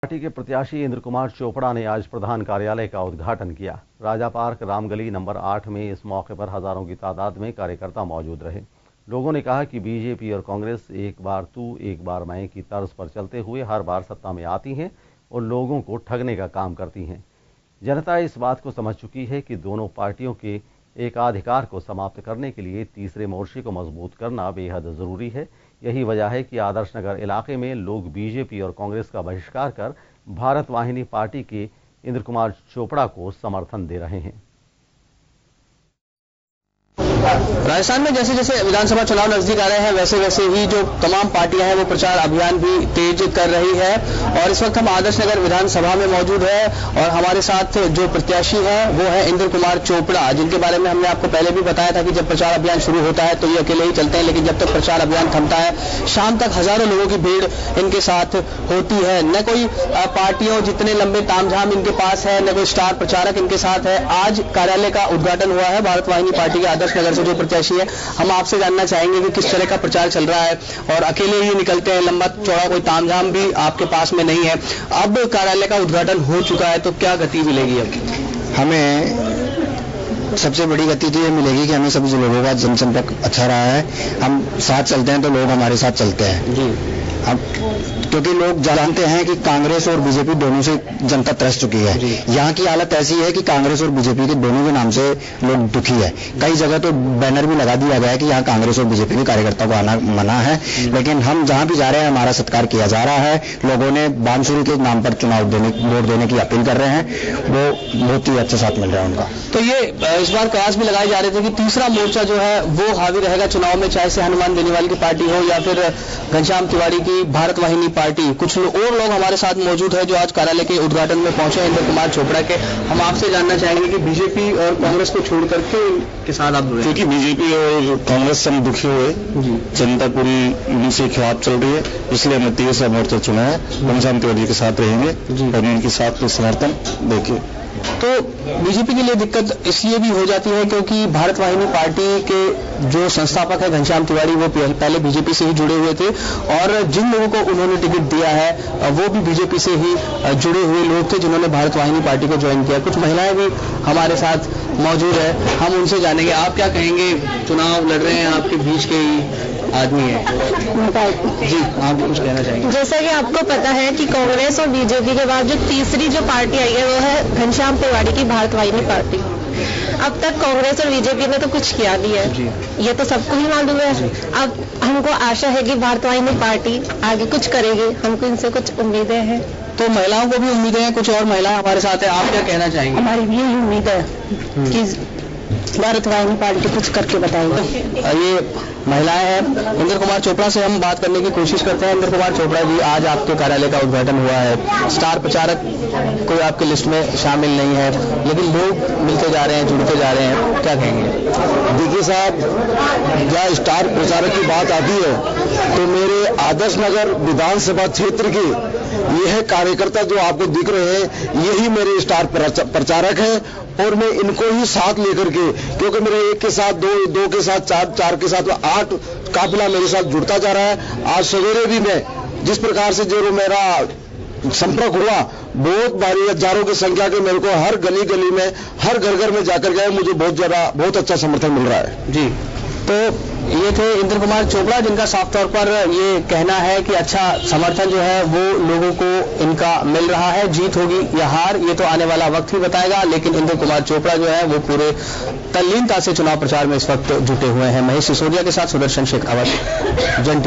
Party के प्रत्याशी इंद्र कुमार चोपड़ा ने आज प्रधान कार्यालय का उद्घाटन किया। राजा पार्क रामगली नंबर 8 में इस मौके पर हजारों की तादाद में कार्यकर्ता मौजूद रहे। लोगों ने कहा कि बीजेपी और कांग्रेस एक बार तू एक बार मैं की तर्ज पर चलते हुए हर बार सत्ता में आती हैं और लोगों को ठगने का काम करती हैं। जनता इस बात को समझ चुकी है कि दोनों पार्टियों के एकाधिकार को समाप्त करने के लिए तीसरे मोर्चे को मजबूत करना बेहद जरूरी है। यही वजह है कि आदर्श नगर इलाके में लोग बीजेपी और कांग्रेस का बहिष्कार कर भारत वाहिनी पार्टी के इंद्र कुमार चोपड़ा को समर्थन दे रहे हैं। राजस्थान में जैसे जैसे विधानसभा चुनाव नजदीक आ रहे हैं वैसे वैसे ही जो तमाम पार्टियां हैं वो प्रचार अभियान भी तेज कर रही है और इस वक्त हम आदर्श नगर विधानसभा में मौजूद है और हमारे साथ जो प्रत्याशी हैं वो है इंद्र कुमार चोपड़ा, जिनके बारे में हमने आपको पहले भी बताया था कि जब प्रचार अभियान शुरू होता है तो ये अकेले ही चलते हैं, लेकिन जब तक प्रचार अभियान थमता है शाम तक हजारों लोगों की भीड़ इनके साथ होती है। न कोई पार्टियों जितने लंबे तामझाम इनके पास है, न कोई स्टार प्रचारक इनके साथ है। आज कार्यालय का उद्घाटन हुआ है भारत वाहिनी पार्टी के आदर्श नगर से जो प्रत्याशी है। हम आपसे जानना चाहेंगे कि किस तरह का प्रचार चल रहा है और अकेले ही निकलते हैं, लंबा चौड़ा कोई तामझाम भी आपके पास में नहीं है। अब कार्यालय का उद्घाटन हो चुका है तो क्या गति मिलेगी? अब हमें सबसे बड़ी गति तो ये मिलेगी कि हमें सभी लोगों का जनसंपर्क अच्छा रहा है। हम साथ चलते हैं तो लोग हमारे साथ चलते हैं जी। अब क्योंकि लोग जानते हैं कि कांग्रेस और बीजेपी दोनों से जनता त्रस्त चुकी है। यहाँ की हालत ऐसी है कि कांग्रेस और बीजेपी के दोनों के नाम से लोग दुखी है। कई जगह तो बैनर भी लगा दिया गया है कि यहाँ कांग्रेस और बीजेपी के कार्यकर्ताओं को आना मना है, लेकिन हम जहाँ भी जा रहे हैं हमारा सत्कार किया जा रहा है। लोगों ने बानसुरी के नाम पर वोट देने की अपील कर रहे हैं, वो बहुत ही अच्छा साथ मिल रहा है उनका। तो ये इस बार कयास भी लगाए जा रहे थे कि तीसरा मोर्चा जो है वो हावी रहेगा चुनाव में, चाहे से हनुमान बेनीवाल की पार्टी हो या फिर घनश्याम तिवारी की भारत वाहिनी पार्टी। कुछ और लोग हमारे साथ मौजूद है जो आज कार्यालय के उद्घाटन में पहुंचे इंद्र कुमार चोपड़ा के। हम आपसे जानना चाहेंगे कि बीजेपी और कांग्रेस को छोड़कर क्यों के साथ आप जुड़े? क्योंकि बीजेपी और कांग्रेस से हम दुखी हुए, जनता पूरी इनसे खिलाफ चल रही है, इसलिए हमने तीसरा मोर्चा चुना है। घनश्याम तिवारी के साथ रहेंगे और इनके साथ समर्थन देखिए। तो बीजेपी के लिए दिक्कत इसलिए भी हो जाती है क्योंकि भारत वाहिनी पार्टी के जो संस्थापक है घनश्याम तिवारी वो पहले बीजेपी से ही जुड़े हुए थे और जिन लोगों को उन्होंने टिकट दिया है वो भी बीजेपी से ही जुड़े हुए लोग थे जिन्होंने भारत वाहिनी पार्टी को ज्वाइन किया। कुछ महिलाएं भी हमारे साथ मौजूद है, हम उनसे जानेंगे आप क्या कहेंगे। चुनाव लड़ रहे हैं, आपके बीच के ही आदमी है जी, आप कुछ कहना चाहेंगे? जैसा कि आपको पता है कि कांग्रेस और बीजेपी के बाद जो तीसरी जो पार्टी आई है वो है घनश्याम तिवारी की भारत वाहिनी पार्टी। अब तक कांग्रेस और बीजेपी ने तो कुछ किया नहीं है, ये तो सबको ही मालूम है। अब हमको आशा है कि भारत वाहिनी पार्टी आगे कुछ करेगी, हमको इनसे कुछ उम्मीदें हैं। तो महिलाओं को भी उम्मीदें हैं, कुछ और महिलाएं हमारे साथ है, आप क्या कहना चाहेंगे? हमारी भी यही उम्मीद है कि भारत वाहिनी पार्टी कुछ करके बताएंगे। ये महिलाएं हैं। इंद्र कुमार चोपड़ा से हम बात करने की कोशिश करते हैं। इंद्र कुमार चोपड़ा जी, आज आपके कार्यालय का उद्घाटन हुआ है। स्टार प्रचारक कोई आपके लिस्ट में शामिल नहीं है, लेकिन लोग मिलते जा रहे हैं, जुड़ते जा रहे हैं, क्या कहेंगे? देखिए साहब, जहाँ स्टार प्रचारक की बात आती है तो मेरे आदर्श नगर विधानसभा क्षेत्र के यह कार्यकर्ता जो आपको दिख रहे हैं यही मेरे स्टार प्रचारक हैं और मैं इनको ही साथ लेकर के, क्योंकि मेरे एक के साथ दो के साथ चार के साथ 8 काफिला मेरे साथ जुड़ता जा रहा है। आज सवेरे भी मैं जिस प्रकार से जो मेरा संपर्क हुआ, बहुत भारी हजारों की संख्या के मेरे को हर गली गली में हर घर में जाकर गए, मुझे बहुत अच्छा समर्थन मिल रहा है जी। तो ये थे इंद्र कुमार चोपड़ा, जिनका साफ तौर पर ये कहना है कि अच्छा समर्थन जो है वो लोगों को इनका मिल रहा है। जीत होगी या हार ये तो आने वाला वक्त ही बताएगा, लेकिन इंद्र कुमार चोपड़ा जो है वो पूरे तल्लीनता से चुनाव प्रचार में इस वक्त जुटे हुए हैं। महेश सिसोदिया के साथ सुदर्शन शेखावत, जन